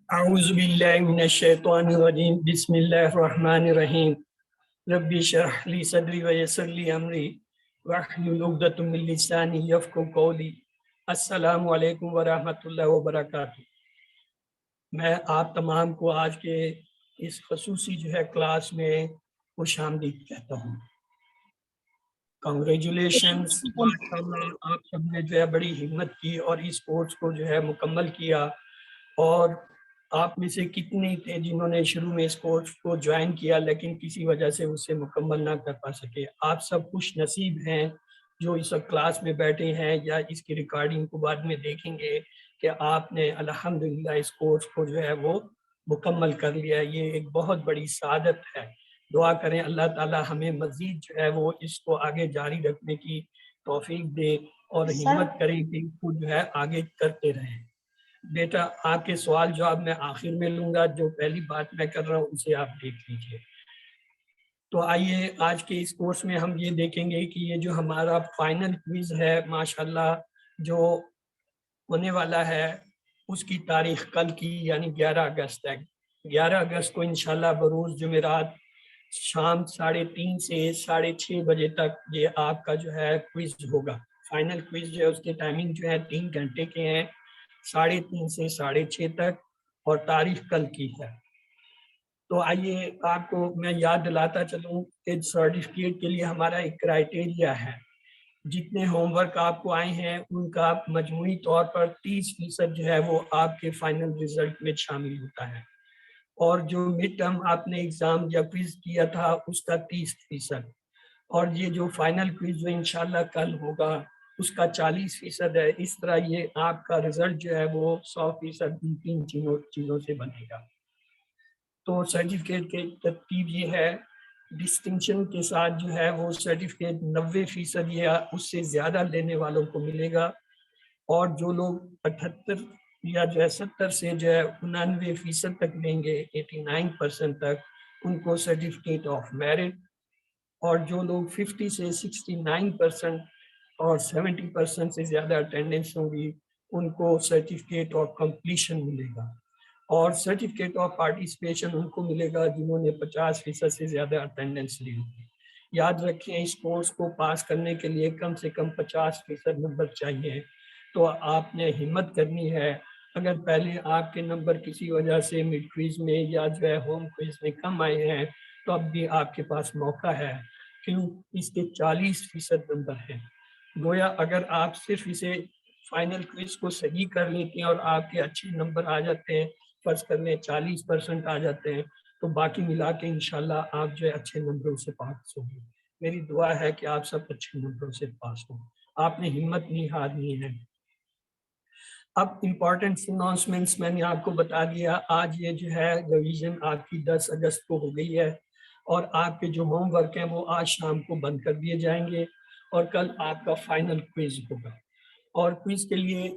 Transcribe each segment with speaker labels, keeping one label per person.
Speaker 1: اعوذ باللہ من الشیطان الرجیم بسم اللہ الرحمن الرحیم ربی اشرح لی صدری ویسر لی امری واحلل عقدۃ من لسانی یفقهوا قولی۔ السلام علیکم ورحمۃ اللہ وبرکاتہ۔ میں آپ تمام کو آج کے اس خصوصی کلاس میں خوش آمدید کہتا ہوں۔ کنگریچولیشنز، آپ سب نے بڑی ہمت کی اور اس کورس کو مکمل کیا، اور آپ میں سے کتنے تھے جنہوں نے شروع میں اس کورس کو جوائن کیا لیکن کسی وجہ سے اسے مکمل نہ کر پا سکے۔ آپ سب خوش نصیب ہیں جو اس وقت کلاس میں بیٹھے ہیں یا اس کی ریکارڈنگ کو بعد میں دیکھیں گے کہ آپ نے الحمدللہ اس کورس کو وہ مکمل کر لیا۔ یہ ایک بہت بڑی سعادت ہے۔ دعا کریں اللہ تعالی ہمیں مزید وہ اس کو آگے جاری رکھنے کی توفیق دے اور ہمت کریں کہ اس کو آگے کرتے رہیں۔ بیٹا آپ کے سوال جواب میں آخر میں لوں گا، جو پہلی بات میں کر رہا ہوں اسے آپ دیکھ لیجئے۔ تو آئیے آج کے اس کورس میں ہم یہ دیکھیں گے کہ یہ جو ہمارا فائنل کوئز ہے ماشاءاللہ جو ہونے والا ہے اس کی تاریخ کل کی یعنی 11 اگست ہے۔ 11 اگست کو انشاءاللہ بروز جمعرات شام 3:30 سے 6:30 بجے تک یہ آپ کا کوئز ہوگا۔ فائنل کوئز اس کے ٹائمنگ 3 گھنٹے کے ہیں، 3:30 سے 6:30 تک، اور تاریخ کل کی ہے۔ تو آئیے آپ کو میں یاد دلاتا چلوں کہ سرٹیفکیٹ کے لیے ہمارا ایک کرائیٹیریا ہے۔ جتنے ہوم ورک آپ کو آئے ہیں ان کا مجموعی طور پر 30% وہ آپ کے فائنل رزلٹ میں شامل ہوتا ہے، اور جو مڈ ٹرم آپ نے ایگزام یا کوئز کیا تھا اس کا 30%، اور یہ جو فائنل کوئز جو انشاءاللہ کل ہوگا اس کا 40% ہے۔ اس طرح یہ آپ کا رزلٹ وہ 100% ان 3 چیزوں سے بنے گا۔ تو سرٹیفکیٹ کی ترتیب یہ ہے، ڈسٹنکشن کے ساتھ وہ سرٹیفکیٹ 90% یا اس سے زیادہ لینے والوں کو ملے گا، اور جو لوگ 78 یا 70 سے 99% تک لیں گے، 89% تک، ان کو سرٹیفکیٹ آف میرٹ، اور جو لوگ 50 سے 69% اور 70% سے زیادہ اٹینڈنس ہوں گی ان کو سرٹیفکیٹ آف کمپلیشن ملے گا، اور سرٹیفکیٹ آف پارٹیسپیشن ان کو ملے گا جنہوں نے 50% سے زیادہ اٹینڈنس لی ہوگی۔ یاد رکھیں اس کورس کو پاس کرنے کے لیے کم سے کم 50% نمبر چاہیے، تو آپ نے ہمت کرنی ہے۔ اگر پہلے آپ کے نمبر کسی وجہ سے مڈ کوئز میں یا ہوم کوئز میں کم آئے ہیں تو اب بھی آپ کے پاس موقع ہے، کیوں اس کے 40% نمبر ہیں۔ گویا اگر آپ صرف اسے فائنل کوئز کو صحیح کر لیتے ہیں اور آپ کے اچھے نمبر آ جاتے ہیں، فرض کر لیں 40% آ جاتے ہیں، تو باقی ملا کے انشاءاللہ آپ اچھے نمبروں سے پاس ہوں گے۔ میری دعا ہے کہ آپ سب اچھے نمبروں سے پاس ہوں۔ آپ نے ہمت نہیں ہارنی ہے۔ اب امپورٹنٹ اناؤنسمنٹس میں نے آپ کو بتا دیا۔ آج یہ ریویژن آپ کی 10 اگست کو ہو گئی ہے، اور آپ کے جو ہوم ورک ہیں وہ آج شام کو بند کر دیے جائیں گے، اور کل آپ کا فائنل کوئز ہوگا۔ اور کوئز کے لیے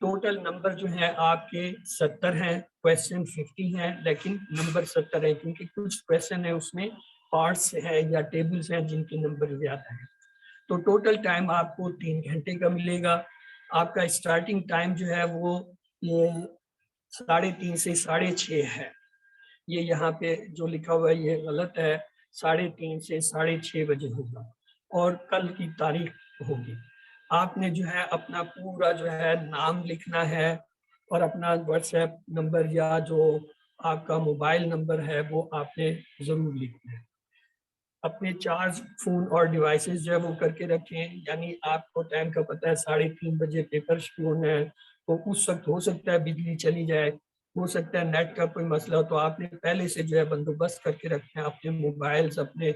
Speaker 1: ٹوٹل نمبر آپ کے 70 ہیں، کویسچن 50 ہیں لیکن نمبر 70 ہیں، کیونکہ کچھ کویسچن ہیں اس میں پارٹس ہیں یا ٹیبلز ہیں جن کے نمبر زیادہ ہیں۔ تو ٹوٹل ٹائم آپ کو 3 گھنٹے کا ملے گا۔ آپ کا اسٹارٹنگ ٹائم وہ یہ 3:30 سے 6:30 ہے۔ یہ یہاں پہ جو لکھا ہوا ہے یہ غلط ہے، 3:30 سے 6:30 بجے ہوگا، اور کل کی تاریخ ہوگی۔ آپ نے اپنا پورا نام لکھنا ہے، اور اپنا واٹس ایپ نمبر یا جو آپ کا موبائل نمبر ہے وہ آپ نے ضرور لکھنا ہے۔ اپنے چارج فون اور ڈیوائسز وہ کر کے رکھیں، یعنی آپ کو ٹائم کا پتہ ہے 3:30 بجے پیپر شروع ہونا ہے، تو اس وقت ہو سکتا ہے بجلی چلی جائے، ہو سکتا ہے نیٹ کا کوئی مسئلہ ہو، تو آپ نے پہلے سے بندوبست کر کے رکھنا ہے۔ اپنے موبائلز، اپنے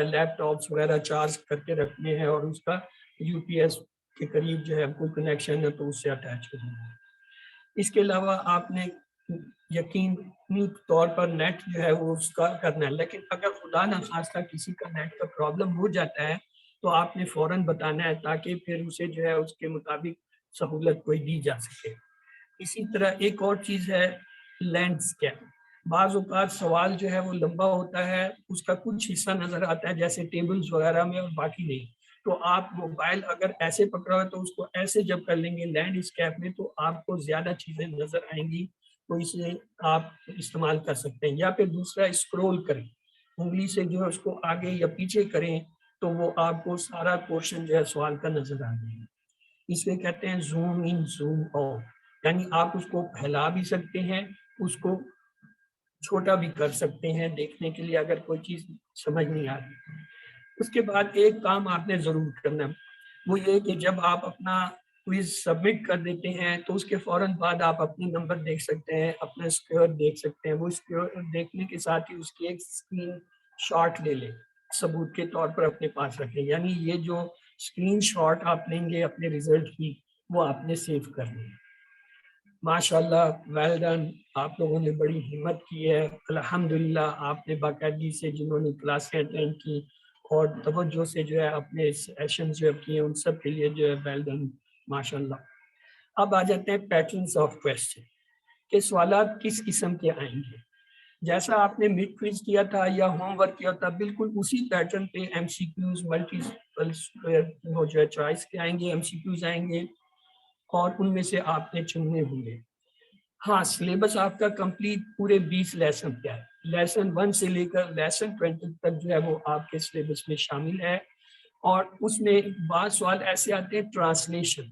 Speaker 1: لیپ ٹاپس وغیرہ چارج کر کے رکھنے ہیں، اور اس کا یو پی ایس کے قریب کوئی کنیکشن ہے تو اس سے اٹیچ کرنا ہے۔ اس کے علاوہ آپ نے یقینی طور پر نیٹ وہ اس کا کرنا ہے، لیکن اگر خدا نخواستہ کسی کا نیٹ کا پرابلم ہو جاتا ہے تو آپ نے فوراً بتانا ہے، تاکہ پھر اسے اس کے مطابق سہولت کوئی دی جا سکے۔ اسی طرح ایک اور چیز ہے لینڈ اسکیپ۔ بعض اوقات سوال وہ لمبا ہوتا ہے، اس کا کچھ حصہ نظر آتا ہے جیسے ٹیبلز وغیرہ میں اور باقی نہیں، تو آپ موبائل اگر ایسے پکڑا ہوا تو اس کو ایسے جب کر لیں گے لینڈ اسکیپ میں تو آپ کو زیادہ چیزیں نظر آئیں گی، تو اسے آپ استعمال کر سکتے ہیں. یا پھر دوسرا اسکرول کریں، انگلی سے جو ہے اس کو آگے یا پیچھے کریں تو وہ آپ کو سارا پورشن جو ہے سوال کا نظر آ جائے گا. اس میں کہتے ہیں زوم ان زوم آؤٹ، یعنی آپ اس کو پھیلا بھی سکتے ہیں، اس کو چھوٹا بھی کر سکتے ہیں دیکھنے کے لیے اگر کوئی چیز سمجھ نہیں آ رہی. اس کے بعد ایک کام آپ نے ضرور کرنا، وہ یہ کہ جب آپ اپنا کوئز سبمٹ کر دیتے ہیں تو اس کے فوراً بعد آپ اپنے نمبر دیکھ سکتے ہیں، اپنا اسکور دیکھ سکتے ہیں. وہ اسکور دیکھنے کے ساتھ ہی اس کی ایک اسکرین شاٹ لے لیں، ثبوت کے طور پر اپنے پاس رکھیں. یعنی یہ جو اسکرین شاٹ آپ لیں گے اپنے ریزلٹ کی وہ آپ نے سیو کر لیں. ماشاءاللہ، ویل ڈن، آپ لوگوں نے بڑی ہمت کی ہے. الحمدللہ آپ نے باقاعدگی سے جنہوں نے کلاسیں اٹینڈ کی اور توجہ سے جو ہے اپنے سیشن جو کیے ان سب کے لیے جو ہے ویل ڈن ماشاءاللہ. اب آ جاتے ہیں پیٹرنس آف کویسچن کہ سوالات کس قسم کے آئیں گے. جیسا آپ نے مڈ کوئز کیا تھا یا ہوم ورک کیا تھا بالکل اسی پیٹرن پہ ایم سی کیوز ملٹیپل جو ہے چوائس کے آئیں گے، ایم سی کیوز آئیں گے اور ان میں سے آپ نے چننے ہوں گے. ہاں، سلیبس آپ کا کمپلیٹ پورے 20 لیسن کیا ہے، لیسن 1 سے لے کر لیسن 20 تک جو ہے وہ آپ کے سلیبس میں شامل ہے. اور اس میں بعض سوال ایسے آتے ہیں ٹرانسلیشن،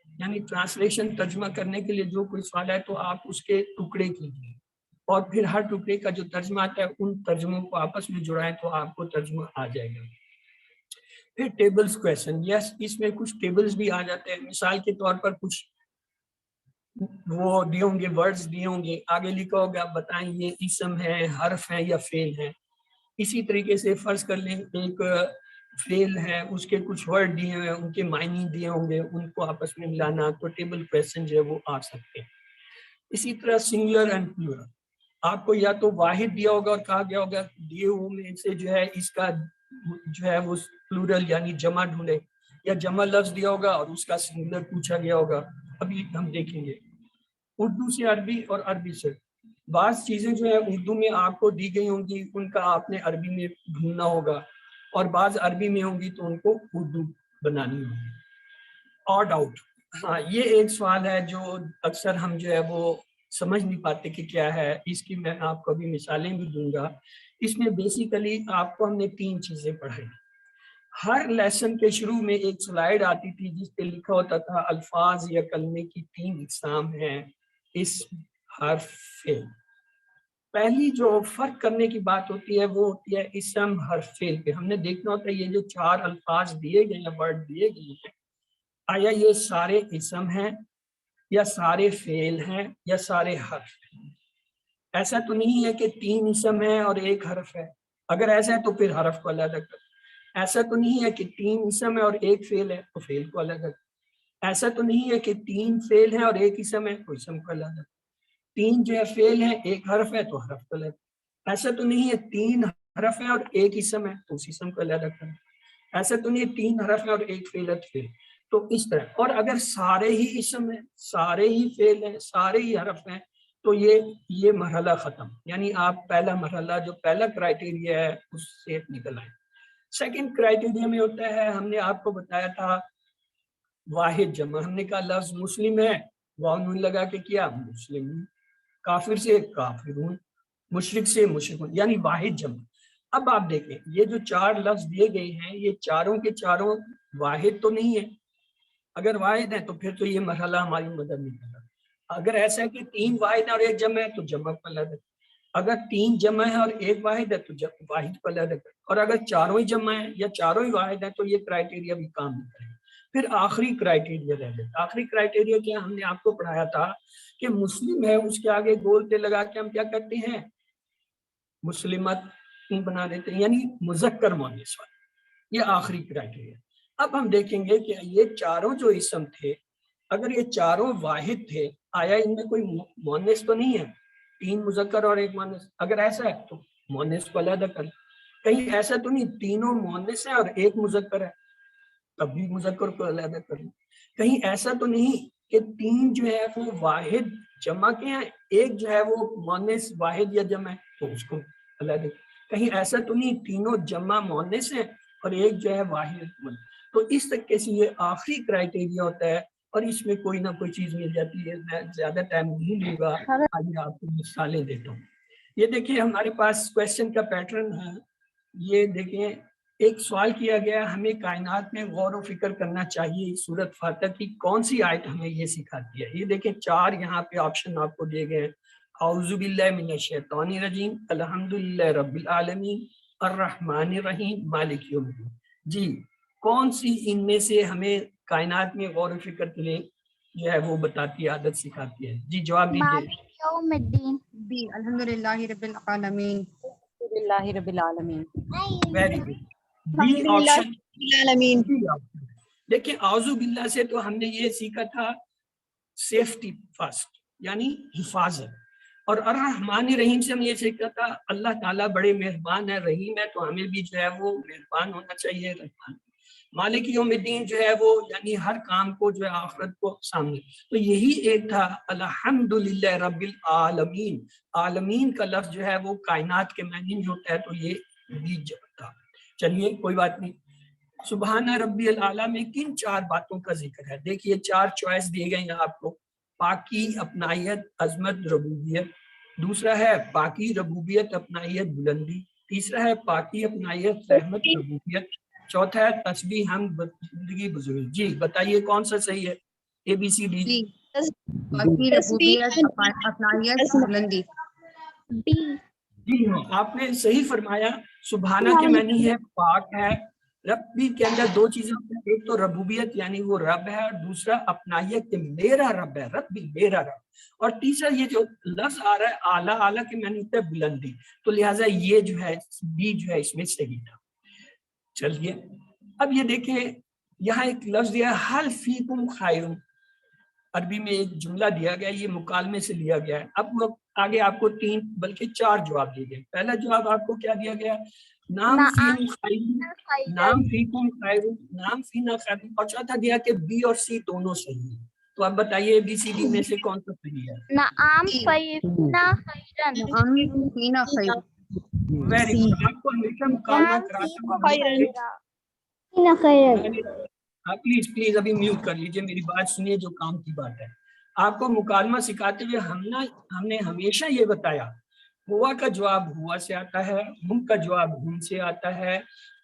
Speaker 1: یعنی ٹرانسلیشن ترجمہ کرنے کے لیے جو کوئی سوال ہے تو آپ اس کے ٹکڑے کیجیے اور پھر ہر ٹکڑے کا جو ترجمہ آتا ہے ان ترجموں کو آپس میں جڑائیں تو آپ کو ترجمہ آ جائے گا. پھر ٹیبلز کویسچن، یس اس میں کچھ ٹیبلز بھی آ جاتے ہیں. مثال کے طور پر کچھ وہ دیے ہوں گے، ورڈز دیے ہوں گے، آگے لکھا ہوگا بتائیں یہ اسم ہے، حرف ہے یا فعل ہے. اسی طریقے سے فرض کر لیں ایک فعل ہے، اس کے کچھ ورڈ دیے ہوئے ہیں، ان کے معنی دیے ہوں گے، ان کو آپس میں ملانا، تو ٹیبل کویسچن جو ہے وہ آ سکتے ہیں. اسی طرح سنگولر اینڈ پلورل، آپ کو یا تو واحد دیا ہوگا اور کہا گیا ہوگا دیے ہوئے میں سے جو ہے اس کا جو ہے وہ پلورل یعنی جمع ڈھونڈے، یا جمع لفظ دیا ہوگا اور اس کا سنگولر پوچھا گیا ہوگا. ابھی ہم دیکھیں گے. اردو سے عربی اور عربی سے بعض چیزیں جو ہے اردو میں آپ کو دی گئی ہوں گی، ان کا آپ نے عربی میں ڈھونڈنا ہوگا، اور بعض عربی میں ہوں گی تو ان کو اردو بنانی ہوگی. آڈ آؤٹ، ہاں یہ ایک سوال ہے جو اکثر ہم جو ہے وہ سمجھ نہیں پاتے کہ کیا ہے. اس کی میں آپ کو ابھی مثالیں بھی دوں گا. اس میں بیسیکلی آپ کو ہم نے 3 چیزیں پڑھائی. ہر لیسن کے شروع میں ایک سلائیڈ آتی تھی جس پہ لکھا ہوتا تھا الفاظ یا کلمے کی 3 اقسام ہیں، اسم، حرف، فعل. پہلی جو فرق کرنے کی بات ہوتی ہے وہ ہوتی ہے اسم، حرف، فعل پہ. ہم نے دیکھنا ہوتا ہے یہ جو 4 الفاظ دیے گئے ہیں، ورڈ دیے گئے ہیں، آیا یہ سارے اسم ہیں یا سارے فعل ہیں یا سارے حرف ہیں. ایسا تو نہیں ہے کہ 3 اسم ہیں اور 1 حرف ہے. اگر ایسا ہے تو پھر حرف کو علیحدہ کر. ایسا تو نہیں ہے کہ 3 اسم ہے اور 1 فعل ہے تو فعل کو الگ کر. ایسا تو نہیں ہے کہ 3 فعل ہیں اور 1 اسم ہے تو اسم کو الگ کر. 3 جو ہے فعل ہے 1 حرف ہے تو حرف کو الگ. ایسا تو نہیں ہے 3 حرف ہے اور 1 اسم ہے تو اس اسم کو علیحدہ کر. ایسا تو نہیں ہے 3 حرف ہے اور 1 فعل ہے تو فعل. تو اس طرح. اور اگر سارے ہی اسم ہیں، سارے ہی فعل ہیں، سارے ہی حرف ہیں تو یہ مرحلہ ختم، یعنی آپ پہلا مرحلہ جو پہلا کرائٹیریا ہے اس سے نکل آئے. سیکنڈ کرائٹیریا میں ہوتا ہے، ہم نے آپ کو بتایا تھا واحد جمع. ہم نے کہا لفظ مسلم ہے، واو نون لگا کے کیا مسلم، کافر سے کافرون، مشرک سے مشرکون، یعنی واحد جمع. اب آپ دیکھیں یہ جو 4 لفظ دیے گئے ہیں یہ چاروں کے چاروں واحد تو نہیں ہے. اگر واحد ہے تو پھر تو یہ مرحلہ ہماری مدد نہیں کرتا. اگر ایسا ہے کہ 3 واحد ہے اور 1 جمع ہے تو جمع کو الگ ہے. اگر 3 جمع ہے اور 1 واحد ہے تو واحد کو الگ ہے. اور اگر چاروں ہی جمع ہے یا چاروں ہی واحد ہے تو یہ کرائٹیریا بھی کام نہیں کرے. پھر آخری کرائٹیریا رہ گیا. آخری کرائٹیریا کیا ہم نے آپ کو پڑھایا تھا کہ مسلم ہے اس کے آگے گول پہ لگا کے ہم کیا کرتے ہیں مسلمت بنا دیتے ہیں، یعنی مذکر مؤنث والا. یہ آخری کرائٹیریا. اب ہم دیکھیں گے کہ یہ چاروں جو اسم تھے اگر یہ چاروں واحد تھے آیا ان میں کوئی مؤنث تو نہیں ہے، 3 مذکر اور 1 مؤنث. اگر ایسا ہے تو مؤنث کو علیحدہ کر. کہیں ایسا تو نہیں تینوں مؤنث ہیں اور 1 مذکر ہے تب بھی مذکر کو علیحدہ کر. کہیں ایسا تو نہیں کہ 3 جو ہے وہ واحد جمع کے ہیں، 1 جو ہے وہ مؤنث واحد یا جمع ہے تو اس کو علیحدہ. کہیں ایسا تو نہیں تینوں جمع مؤنث ہیں اور 1 جو ہے واحد. تو اس طریقے سے یہ آخری کرائٹیریا ہوتا ہے اور اس میں کوئی نہ کوئی چیز مل جاتی ہے. میں زیادہ ٹائم نہیں لوں گا, آج آپ کو مثالیں دیتا ہوں. یہ دیکھیں ہمارے پاس کویشچن کا پیٹرن ہے. یہ دیکھیں ایک سوال کیا گیا, ہمیں کائنات میں غور و فکر کرنا چاہیے. سورۃ فاتح کی کون سی آیت ہمیں یہ سکھاتی ہے؟ یہ دیکھیں 4 یہاں پہ آپشن آپ کو دیے گئے. اعوذ باللہ من الشیطان الرجیم, الحمدللہ رب العالمین, الرحمن الرحیم, مالک یوم الدین. جی کون سی ان میں سے ہمیں کائنات میں غور و فکر کے لیے جو ہے وہ بتاتی ہے, عادت سکھاتی ہے؟ جی جواب دیجیے.
Speaker 2: مالک یوم الدین.
Speaker 3: بی الحمدللہ رب العالمین.
Speaker 4: الحمدللہ رب العالمین.
Speaker 1: Very good. B option.
Speaker 3: العالمین.
Speaker 1: دیکھیں اعوذ باللہ سے تو ہم نے یہ سیکھا تھا سیفٹی فرسٹ, یعنی حفاظت. اور الرحمن الرحیم سے ہم یہ سیکھا تھا اللہ تعالیٰ بڑے مہربان ہے, رحیم ہے, تو ہمیں بھی جو ہے وہ مہربان ہونا چاہیے, رحمان. مالک یوم الدین جو ہے وہ یعنی ہر کام کو جو ہے آخرت کو سامنے. تو یہی ایک تھا الحمدللہ رب العالمین. عالمین کا لفظ جو ہے وہ کائنات کے معنی میں ہوتا ہے, تو یہ بھی تھا. چلیے کوئی بات نہیں. سبحان ربی الاعلیٰ میں کن 4 باتوں کا ذکر ہے؟ دیکھیے 4 چوائس دیے گئے ہیں آپ کو. پاکی, اپنائیت, عظمت, ربوبیت. دوسرا ہے پاکی, ربوبیت, اپنائیت, بلندی. تیسرا ہے پاکی, اپنائیت, رحمت, ربوبیت. چوتھا ہے تسبیح, حمد, زندگی, بزرگی. جی بتائیے کون سا صحیح ہے؟ اے بی سی ڈی.
Speaker 3: باقی ربوبیت, اپنائیت, بلندی.
Speaker 2: بی.
Speaker 1: جی ہاں آپ نے صحیح فرمایا. سبحانہ کے معنی ہے پاک ہے. ربی کے اندر 2 چیزیں ہوتی ہیں, ایک تو ربوبیت یعنی وہ رب ہے, اور دوسرا اپنائیت کہ میرا رب ہے, ربی میرا رب. اور تیسرا یہ جو لفظ آ رہا ہے اعلیٰ, اعلیٰ کے معنی ہوتا ہے بلندی. تو لہٰذا یہ جو ہے بی جو ہے اس میں صحیح تھا. چلیے اب یہ دیکھیں یہاں ایک لفظ دیا حل فیکم خیر. عربی میں ایک جملہ دیا گیا, یہ مکالمے سے لیا گیا ہے. اب آگے آپ کو 3 بلکہ 4 جواب دیے گئے. پہلا جواب آپ کو کیا دیا گیا؟ نام فیہم خیر, نام فیکم خیر, نام فینا خیر. اور چوتھا دیا کہ بی اور سی دونوں صحیح ہیں. تو آپ بتائیے بی سی ڈی میں سے کون سا صحیح ہے؟
Speaker 2: نعم فینا خیرن.
Speaker 3: نعم فینا خیر.
Speaker 1: Very good. آپ کو ہمیشہ مکالمہ کراتا پلیز پلیز ابھی میوٹ کر لیجیے, میری بات سنیے, جو کام کی بات ہے. آپ کو مکالمہ سکھاتے ہوئے ہم نے ہمیشہ یہ بتایا ہوا کا جواب ہوا سے آتا ہے, ہم کا جواب ہم سے آتا ہے,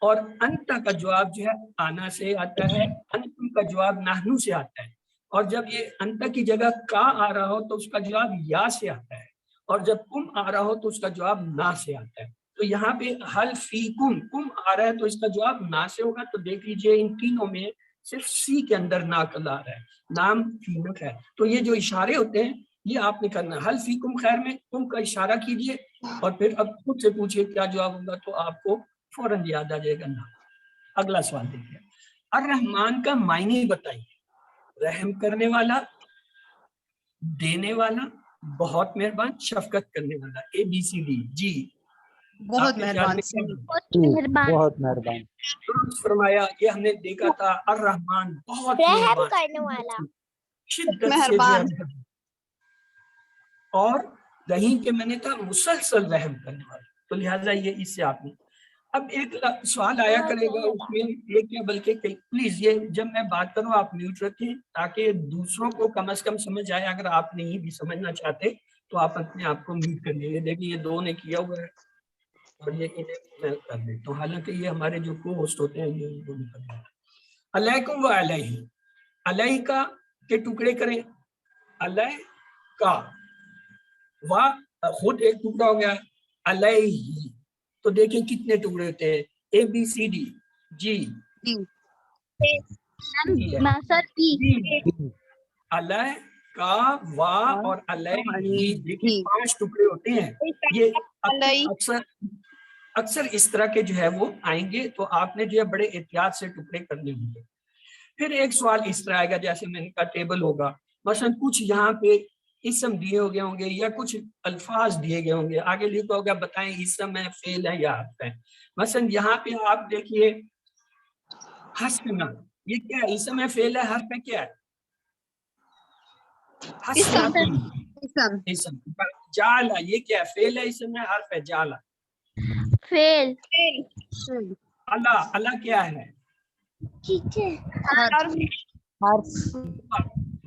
Speaker 1: اور انت کا جواب جو ہے آنا سے آتا ہے, انتم کا جواب نحنو سے آتا ہے. اور جب یہ انت کی جگہ کا آ رہا ہو تو اس کا جواب یا سے آتا ہے, اور جب کم آ رہا ہو تو اس کا جواب نا سے آتا ہے. تو یہاں پہ حل فیکم کم آ رہا ہے تو اس کا جواب نا سے ہوگا. تو دیکھ لیجئے ان تینوں میں صرف سی کے اندر ناقل آ رہا ہے, نام فینک ہے. تو یہ جو اشارے ہوتے ہیں یہ آپ نے کرنا ہے. حل فیکم خیر میں تم کا اشارہ کیجئے اور پھر اب خود سے پوچھئے کیا جواب ہوگا, تو آپ کو فوراً یاد آ جائے گا نا. اگلا سوال دیکھیے. الرحمن کا معنی بتائیے. رحم کرنے والا, دینے والا, بہت مہربان, شفقت کرنے والا. اے بی سی ڈی. جی
Speaker 3: بہت مہربان.
Speaker 4: بہت مہربان.
Speaker 1: فرمایا. یہ ہم نے دیکھا تھا الرحمن بہت
Speaker 2: رحم کرنے والا,
Speaker 1: شدت سے جو ہے, اور رحیم کے میں نے تھا مسلسل رحم کرنے والا. تو لہٰذا یہ اس سے آپ نے اب ایک سوال آیا کرے گا اس میں ایک یا بلکہ کئی. پلیز یہ جب میں بات کروں آپ میوٹ رکھیں تاکہ دوسروں کو کم از کم سمجھ آئے. اگر آپ نہیں بھی سمجھنا چاہتے تو آپ اپنے آپ کو میوٹ کر لیجیے. دیکھیں یہ 2 نے کیا ہوا ہے اور یہ انہیں میں کر دیتا ہوں, حالانکہ یہ ہمارے جو کو ہوسٹ ہوتے ہیں یہ کر دیتا ہوں. علیکم و علیہ, علیہ کا کے ٹکڑے کریں, علیہ کا, خود ایک ٹکڑا ہو گیا علیہ. تو دیکھیں کتنے ٹکڑے ہوتے ہیں, اے بی سی ڈی. جی علیہ کا, وا اور علیہ, دیکھیں 5 ٹکڑے ہوتے ہیں. یہ اکثر اس طرح کے جو ہے وہ آئیں گے, تو آپ نے جو ہے بڑے احتیاط سے ٹکڑے کرنے ہوں گے. پھر ایک سوال اس طرح آئے گا جیسے میں نے کہا ٹیبل ہوگا, مثلا کچھ یہاں پہ اسم دیے ہو گئے ہوں گے یا کچھ الفاظ دیے گئے ہوں گے, آگے لکھا ہوگا بتائیں اسم ہے, فعل ہے یا حرف ہے. مثلا یہاں پہ آپ دیکھیے حسنا, یہ کیا ہے, اسم ہے, فعل ہے, حرف ہے, کیا ہے؟ اسم. جعل, یہ کیا ہے, فعل ہے, اسم ہے, حرف ہے, جعل.
Speaker 2: فعل.
Speaker 1: اللہ, اللہ کیا ہے؟
Speaker 4: حرف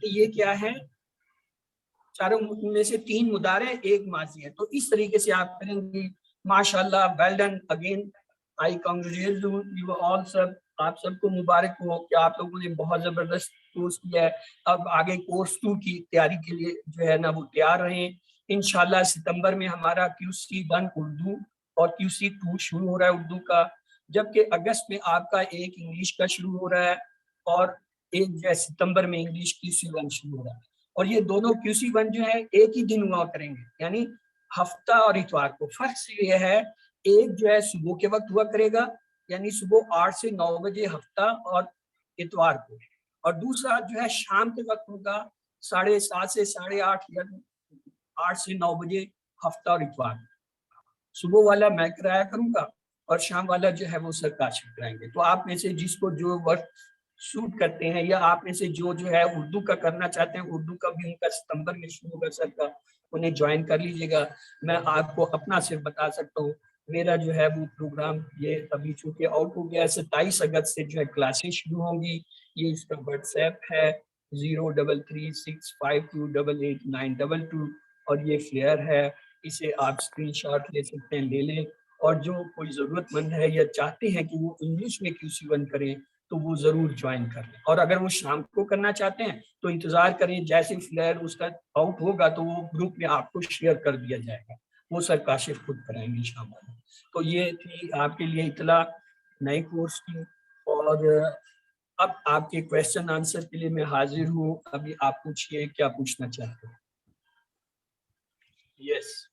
Speaker 1: کہ یہ کیا ہے, چاروں میں سے 3 مضارع 1 ماضی ہے. تو اس طریقے سے آپ کریں گے. ماشاءاللہ, well done again, I congratulate you all سب, آپ سب کو مبارک ہو کہ آپ لوگوں نے بہت زبردست کورس کیا ہے. اب آگے کورس 2 کی تیاری کے لیے جو ہے نا وہ تیار رہیں. انشاءاللہ ستمبر میں ہمارا QC1 اردو اور QC2 شروع ہو رہا ہے اردو کا, جبکہ اگست میں آپ کا ایک انگلش کا شروع ہو رہا ہے اور ایک جو ہے ستمبر میں انگلش QC1 شروع ہو رہا ہے. اور یہ دونوں QC1 جو ہے ایک ہی دن ہوا کریں گے, یعنی ہفتہ اور اتوار کو. فرق یہ ہے, ایک جو ہے صبح کے وقت ہوا کرے گا, یعنی صبح 8 سے 9 بجے ہفتہ اور اتوار کو, اور دوسرا جو ہے شام کے وقت ہوگا 7:30 سے 8:30 یا 8 سے 9 بجے ہفتہ اور اتوار. صبح والا میں کرایا کروں گا اور شام والا جو ہے وہ سر کاشف کرائیں گے. تو آپ میں سے جس کو جو وقت سوٹ کرتے ہیں, یا آپ میں سے جو ہے اردو کا کرنا چاہتے ہیں, اردو کا بھی ان کا ستمبر میں شروع ہوگا سر کا, انہیں جوائن کر لیجیے گا. میں آپ کو اپنا صرف بتا سکتا ہوں, میرا جو ہے وہ پروگرام یہ ابھی چونکہ آؤٹ ہو گیا ہے, 27 اگست سے جو ہے کلاسیں شروع ہوں گی. یہ اس کا واٹس ایپ ہے 033652888922, اور یہ فلیئر ہے, اسے آپ اسکرین شاٹ لے سکتے ہیں, لے لیں. اور جو کوئی ضرورت مند ہے یا چاہتے ہیں کہ وہ انگلش میں QC1 کریں تو وہ ضرور جوائن کر لیں. اور اگر وہ شام کو کرنا چاہتے ہیں تو انتظار کریں, جیسے فلیئر اس کا آؤٹ ہوگا تو وہ گروپ میں آپ کو شیئر کر دیا جائے گا, وہ سر کاشف خود کرائیں گے شام کو. تو یہ تھی آپ کے لیے اطلاع نئے کورس کی. اور اب آپ کے کویشچن آنسر کے لیے میں حاضر ہوں. ابھی آپ پوچھئے کیا پوچھنا چاہتے ہیں. یس